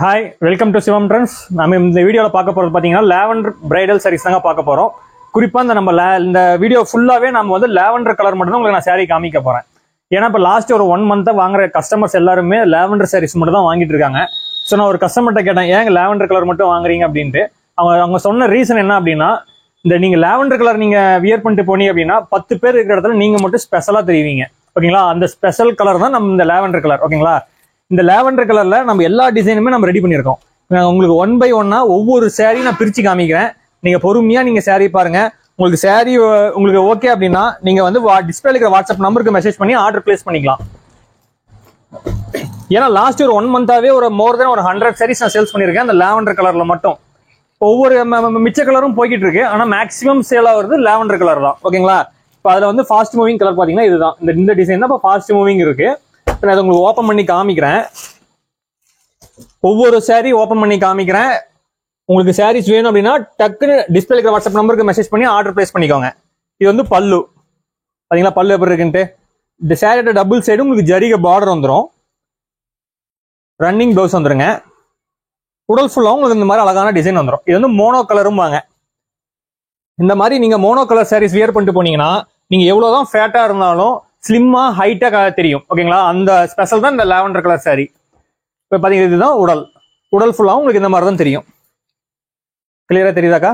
Hi, welcome to Shivam trends. நம்ம இந்த வீடியோவில் பார்க்க போகிறது பார்த்தீங்கன்னா லாவெண்டர் பிரைடல் சாரீஸ் தாங்க பார்க்க போகிறோம். குறிப்பாக இந்த வீடியோ ஃபுல்லாகவே நம்ம வந்து லாவெண்டர் கலர் மட்டும் தான் உங்களுக்கு நான் சாரீ காமிக்க போகிறேன். ஏன்னா இப்போ லாஸ்ட் ஒரு 1 மந்த்தாக வாங்குற கஸ்டமர்ஸ் எல்லாருமே லாவெண்டர் சாரீஸ் மட்டும் தான் வாங்கிட்டு இருக்காங்க. ஸோ நான் ஒரு கஸ்டமர்கிட்ட கேட்டேன், ஏங்க லாவெண்டர் கலர் மட்டும் வாங்குறீங்க அப்படின்ட்டு. அவங்க சொன்ன ரீசன் என்ன அப்படின்னா, இந்த நீங்கள் லாவெண்டர் கலர் நீங்கள் வியர் பண்ணிட்டு போனீங்க அப்படின்னா 10 பேர் இருக்கிற இடத்துல நீங்கள் மட்டும் ஸ்பெஷலாக தெரிவிங்க. ஓகேங்களா? அந்த ஸ்பெஷல் கலர் தான் நம்ம இந்த லாவெண்டர் கலர். ஓகேங்களா? இந்த லாவெண்டர் கலர்ல நம்ம எல்லா டிசைனுமே நம்ம ரெடி பண்ணியிருக்கோம். உங்களுக்கு 1 by 1 ஒவ்வொரு சாரீ நான் பிரிச்சு காமிக்கிறேன். நீங்க பொறுமையா நீங்க சாரீ பாருங்க. உங்களுக்கு சாரீ உங்களுக்கு ஓகே அப்படின்னா நீங்க வந்து டிஸ்பிளேல இருக்கிற வாட்ஸ்அப் நம்பருக்கு மெசேஜ் பண்ணி ஆர்டர் பிளேஸ் பண்ணிக்கலாம். ஏன்னா லாஸ்ட் ஒரு 1 மந்தாவே ஒரு மோர் தென் ஒரு 100 சாரீஸ் நான் சேல்ஸ் பண்ணியிருக்கேன் அந்த லாவெண்டர் கலர்ல மட்டும். ஒவ்வொரு மிச்ச கலரும் போய்கிட்டு இருக்கு. ஆனா மேக்ஸிமம் சேல் ஆகுறது லாவெண்டர் கலர் தான். ஓகேங்களா? இப்போ அதுல வந்து ஃபாஸ்ட் மூவிங் கலர் பாத்தீங்கன்னா இதுதான். இந்த டிசைன் தான் இப்போ ஃபாஸ்ட் மூவிங் இருக்கு. நான் அதை உங்களுக்கு ஓப்பன் பண்ணி காமிக்கிறேன். ஒவ்வொரு சாரீ ஓப்பன் பண்ணி காமிக்கிறேன். உங்களுக்கு சாரீஸ் வேணும் அப்படின்னா டக்குன்னு டிஸ்பிளே இருக்கிற வாட்ஸ்அப் நம்பருக்கு மெசேஜ் பண்ணி ஆர்டர் பிளேஸ் பண்ணிக்கோங்க. இது வந்து பல்லு. பாத்தீங்களா பல்லு எப்படி இருக்குன்ட்டு. இந்த சாரியோட டபுள் சைடு உங்களுக்கு ஜரிகை பார்டர் வந்துடும். ரன்னிங் ப்ளவுஸ் வந்துருங்க. உடல் ஃபுல்லாக உங்களுக்கு இந்த மாதிரி அழகான டிசைன் வந்துடும். இது வந்து மோனோ கலரும் வாங்க. இந்த மாதிரி நீங்க மோனோ கலர் சாரீஸ் வியர் பண்ணிட்டு போனீங்கன்னா நீங்க எவ்வளவுதான் ஃபேட்டா இருந்தாலும் ஸ்லிம்மா ஹைட்டா தெரியும். ஓகேங்களா? அந்த ஸ்பெஷல் தான் இந்த லாவெண்டர் கலர் சாரீ. இப்போ பாத்தீங்கன்னா இதுதான் உடல் ஃபுல்லாகவும் உங்களுக்கு இந்த மாதிரி தான் தெரியும். கிளியரா தெரியுதாக்கா?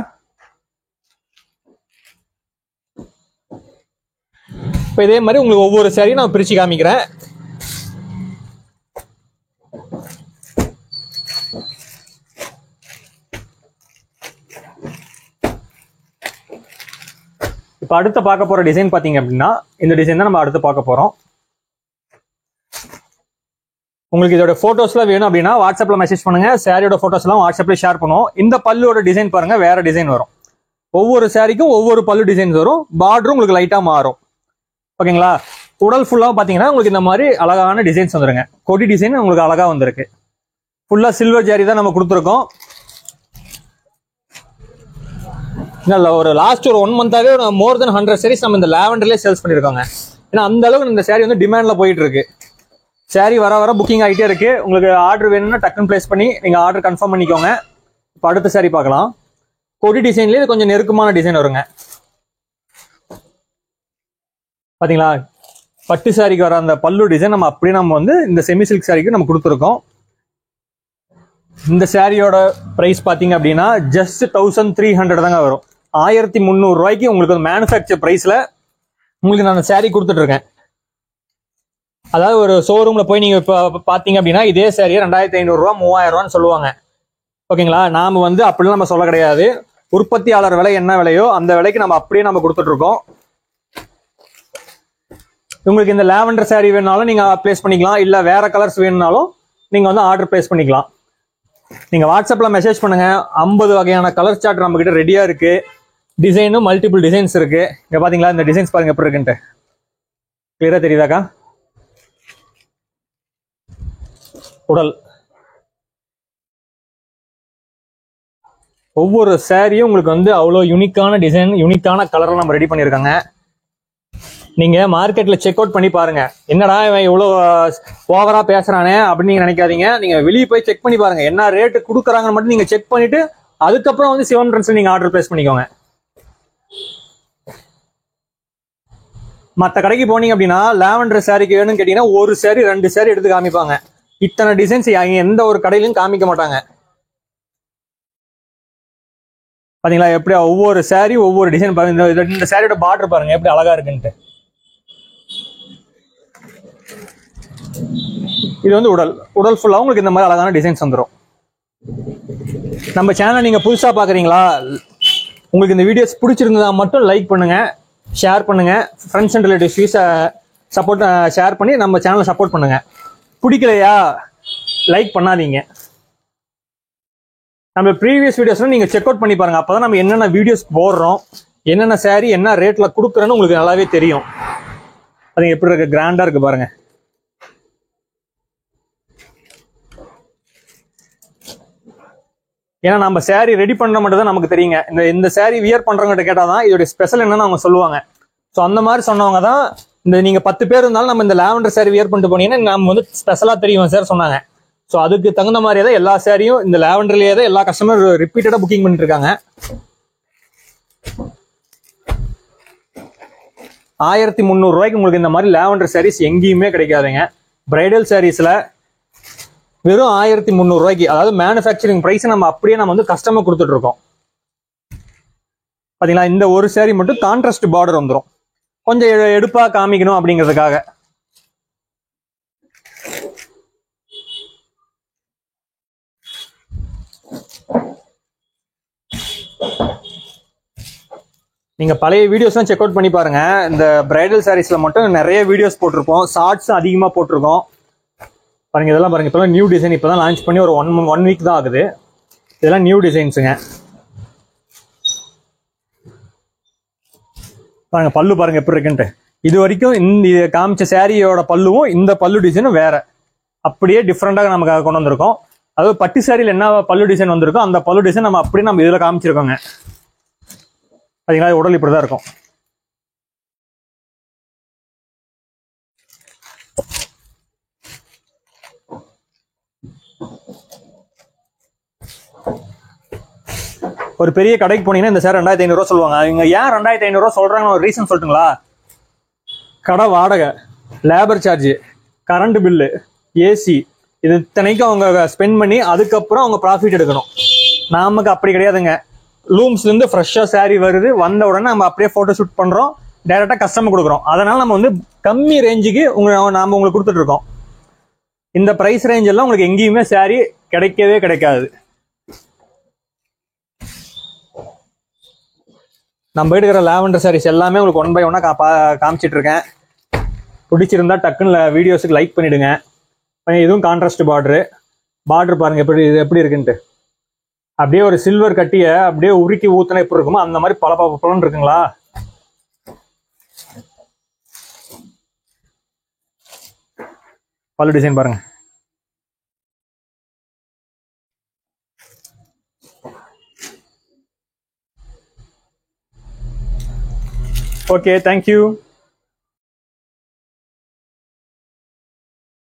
இப்போ இதே மாதிரி உங்களுக்கு ஒவ்வொரு சாரியும் நான் பிரிச்சு காமிக்கிறேன். இப்போ அடுத்து பார்க்க போற டிசைன் பாத்தீங்க அப்படின்னா இந்த டிசைன் தான் நம்ம அடுத்து பார்க்க போறோம். உங்களுக்கு இதோட போட்டோஸ்லாம் வேணும் அப்படின்னா வாட்ஸ்அப்ல மெசேஜ் பண்ணுங்க. சாரியோட போட்டோஸ்லாம் வாட்ஸ்அப்ல ஷேர் பண்ணுவோம். இந்த பல்லுவோட டிசைன் பாருங்க, வேற டிசைன் வரும். ஒவ்வொரு சாரிக்கும் ஒவ்வொரு பல்லு டிசைன்ஸ் வரும். பார்டரும் உங்களுக்கு லைட்டா மாறும். ஓகேங்களா? உடல் ஃபுல்லா பாத்தீங்கன்னா உங்களுக்கு இந்த மாதிரி அழகான டிசைன்ஸ் வந்துருங்க. கொடி டிசைன் உங்களுக்கு அழகா வந்திருக்கு. ஃபுல்லா சில்வர் ஜாரி தான் நம்ம கொடுத்துருக்கோம். ஒரு லாஸ்ட் ஒரு 1 மந்தாவே மோர் தென் 100 சாரீஸ் நம்ம இந்த லாவெண்டர்லேயே சேல்ஸ் பண்ணிருக்கோங்க. ஏன்னா அந்த அளவுக்கு இந்த சாரீ வந்து டிமாண்ட்ல போயிட்டு இருக்கு. சாரீ வர புக்கிங் ஆகிட்டே இருக்கு. உங்களுக்கு ஆர்டர் வேணும்னா டக்குன்னு பிளேஸ் பண்ணி நீங்க ஆர்டர் கன்ஃபார்ம் பண்ணிக்கோங்க. இப்போ அடுத்த சாரீ பார்க்கலாம். கொடி டிசைன்லேயே கொஞ்சம் நெருக்கமான டிசைன் வருங்க. பாத்தீங்களா? பட்டு சாரிக்கு வர அந்த பல்லு டிசைன் நம்ம அப்படியே நம்ம வந்து இந்த செமி சில்க் சாரிக்கு நம்ம கொடுத்துருக்கோம். இந்த சாரியோட பிரைஸ் பாத்தீங்க அப்படின்னா ஜஸ்ட் 1300 தாங்க வரும். 1300 ரூபாய்க்கு உங்களுக்கு மேனுஃபேக்சர் பிரைஸ்ல உங்களுக்கு நான் அந்த சாரீ கொடுத்துட்டு இருக்கேன். அதாவது ஒரு ஷோரூம்ல போய் நீங்க இப்ப பாத்தீங்க அப்படின்னா இதே சாரியை 2500 ரூபா 3000 ரூபான்னு சொல்லுவாங்க. ஓகேங்களா? நாம வந்து அப்படிலாம் நம்ம சொல்ல கிடையாது. உற்பத்தியாளர் விலை என்ன விலையோ அந்த விலைக்கு நம்ம அப்படியே நம்ம கொடுத்துட்டு இருக்கோம். உங்களுக்கு இந்த லாவெண்டர் சாரீ வேணும்னாலும் நீங்க பிளேஸ் பண்ணிக்கலாம். இல்ல வேற கலர்ஸ் வேணும்னாலும் நீங்க வந்து ஆர்டர் பிளேஸ் பண்ணிக்கலாம். நீங்க வாட்ஸ்அப்ல மெசேஜ் பண்ணுங்க. 50 வகையான கலர் சார்ட் நம்ம கிட்ட ரெடியா இருக்கு. டிசைனும் மல்டிபிள் டிசைன்ஸ் இருக்கு. இங்க பாத்தீங்களா இந்த டிசைன்ஸ் பாருங்க எப்படி இருக்குன்ட்டு. கிளியரா தெரியுதாக்கா? உடல் ஒவ்வொரு சாரியும் உங்களுக்கு வந்து அவ்வளோ யூனிக்கான டிசைன், யூனிக்கான கலர்ல நம்ம ரெடி பண்ணியிருக்காங்க. நீங்க மார்க்கெட்ல செக் அவுட் பண்ணி பாருங்க. என்னடா இவன் இவ்வளவு ஓவரா பேசுறானே அப்படின்னு நீங்க நினைக்காதீங்க. நீங்க வெளியே போய் செக் பண்ணி பாருங்க. என்ன ரேட்டு கொடுக்குறாங்கன்னு மட்டும் நீங்க செக் பண்ணிட்டு அதுக்கப்புறம் வந்து சிவம் ட்ரெண்ட்ஸ்ல நீங்க ஆர்டர் பிளேஸ் பண்ணிக்கோங்க. மற்ற கடைக்கு போனீங்க அப்படின்னா லாவெண்டர் சாரிக்கு வேணும்னு கேட்டீங்கன்னா ஒரு சாரி 2 சாரி எடுத்து காமிப்பாங்க. இத்தனை டிசைன்ஸ் எந்த ஒரு கடையிலும் காமிக்க மாட்டாங்க. பாத்தீங்களா எப்படி ஒவ்வொரு சாரி ஒவ்வொரு டிசைன் பாருங்க. இந்த சாரியோட பார்டர் பாருங்க எப்படி அழகா இருக்குன்ட்டு. இது வந்து உடல் ஃபுல்லா உங்களுக்கு இந்த மாதிரி அழகான டிசைன்ஸ் வந்துடும். நம்ம சேனலை நீங்க புதுசா பாக்குறீங்களா? உங்களுக்கு இந்த வீடியோஸ் பிடிச்சிருந்தா மட்டும் லைக் பண்ணுங்க, ஷேர் பண்ணுங்க. Friends and relatives support share பண்ணி நம்ம சேனலை சப்போர்ட் பண்ணுங்க. பிடிக்கலையா லைக் பண்ணாதீங்க. நம்ம ப்ரீவியஸ் வீடியோஸ்ல நீங்க செக் அவுட் பண்ணி பாருங்க. அப்பதான் நம்ம என்னென்ன வீடியோஸ் போடுறோம், என்னென்ன சாரி என்ன ரேட்ல கொடுக்குறேன்னு உங்களுக்கு நல்லாவே தெரியும். அது எப்படி இருக்கு, கிராண்டா இருக்கு பாருங்க. ஏன்னா நம்ம சாரி ரெடி பண்ற மட்டும் தான் நமக்கு தெரியுங்க. இந்த சாரி வியர் பண்றவங்க கேட்டாதான் இதோட ஸ்பெஷல் என்னன்னு அவங்க சொல்லுவாங்க. ஸோ அந்த மாதிரி சொன்னவங்க தான் இந்த நீங்க 10 பேர் இருந்தாலும் நம்ம இந்த லாவெண்டர் சாரி வியர் பண்ணிட்டு போனீங்கன்னா நம்ம வந்து ஸ்பெஷலா தெரியும் சார் சொன்னாங்க. ஸோ அதுக்கு தகுந்த மாதிரியே தான் எல்லா சாரியும் இந்த லாவெண்டர்லயே தான் எல்லா கஸ்டமர் ரிப்பீட்டடா புக்கிங் பண்ணிட்டு இருக்காங்க. 1300 ரூபாய்க்கு உங்களுக்கு இந்த மாதிரி லாவெண்டர் சாரீஸ் எங்கேயுமே கிடைக்காதுங்க. பிரைடல் சாரீஸ்ல வெறும் 1300 ரூபாய்க்கு, அதாவது மேனுஃபேக்சரிங் பிரைஸ் நம்ம அப்படியே நம்ம வந்து கஸ்டமர் கொடுத்துட்டு இருக்கோம். பாத்தீங்களா, இந்த ஒரு சாரி மட்டும் கான்ட்ராஸ்ட் பார்டர் வந்துடும், கொஞ்சம் எடுப்பா காமிக்கணும் அப்படிங்கிறதுக்காக. நீங்க பழைய வீடியோஸ்லாம் செக் அவுட் பண்ணி பாருங்க. இந்த பிரைடல் சாரீஸ்ல மட்டும் நிறைய வீடியோஸ் போட்டிருப்போம், ஷார்ட்ஸ் அதிகமா போட்டிருக்கோம். பாருங்க, இதெல்லாம் பாருங்க, இப்பதான் நியூ டிசைன், இப்பதான் லான்ச் பண்ணி ஒரு ஒன் வீக் தான் ஆகுது. இதெல்லாம் நியூ டிசைன்ஸுங்க. பாருங்க பல்லு பாருங்க எப்படி இருக்குன்ட்டு. இது வரைக்கும் இந்த காமிச்ச சாரியோட பல்லுவும் இந்த பல்லு டிசைனும் வேற, அப்படியே டிஃப்ரெண்டாக நமக்கு கொண்டு வந்திருக்கோம். அதாவது பட்டு சாரியில் என்ன பல்லு டிசைன் வந்திருக்கோ அந்த பல்லு டிசைன் நம்ம அப்படியே நம்ம இதில் காமிச்சிருக்கோங்க. பார்த்தீங்களா, உடல் இப்படிதான் இருக்கும். ஒரு பெரிய கடைக்கு போனீங்கன்னா இந்த சார் 2500 ரூபா சொல்லுவாங்க. இவங்க ஏன் 2500 ரூபா சொல்றாங்கன்னு ஒரு ரீசன் சொல்லட்டுங்களா? கடை வாடகை, labour charge, current bill, AC, இது இத்தனைக்கும் அவங்க ஸ்பெண்ட் பண்ணி அதுக்கப்புறம் அவங்க ப்ராஃபிட் எடுக்கணும். நமக்கு அப்படி கிடையாதுங்க. லூம்ஸ்ல இருந்து ஃப்ரெஷ்ஷா சாரி வருது, வந்த உடனே நம்ம அப்படியே போட்டோ ஷூட் பண்றோம், டைரக்டா கஸ்டமர் கொடுக்குறோம். அதனால நம்ம வந்து கம்மி ரேஞ்சுக்கு நாம உங்களுக்கு கொடுத்துட்டு இருக்கோம். இந்த பிரைஸ் ரேஞ்ச் எல்லாம் உங்களுக்கு எங்கேயுமே சாரி கிடைக்கவே கிடைக்காது. நம்ம எடுக்கிற லாவெண்டர் சாரீஸ் எல்லாமே உங்களுக்கு 1 by 1 காமிச்சிட்டு இருக்கேன். பிடிச்சிருந்தா டக்குன்னு வீடியோஸுக்கு லைக் பண்ணிடுங்க. இதுவும் கான்ட்ராஸ்ட் பார்டர் பாருங்க எப்படி இருக்குன்ட்டு. அப்படியே ஒரு சில்வர் கட்டிய அப்படியே உருக்கி ஊத்தினா எப்படி இருக்குமோ அந்த மாதிரி பல இருக்குங்களா. பல்லு டிசைன் பாருங்க. Okay, thank you.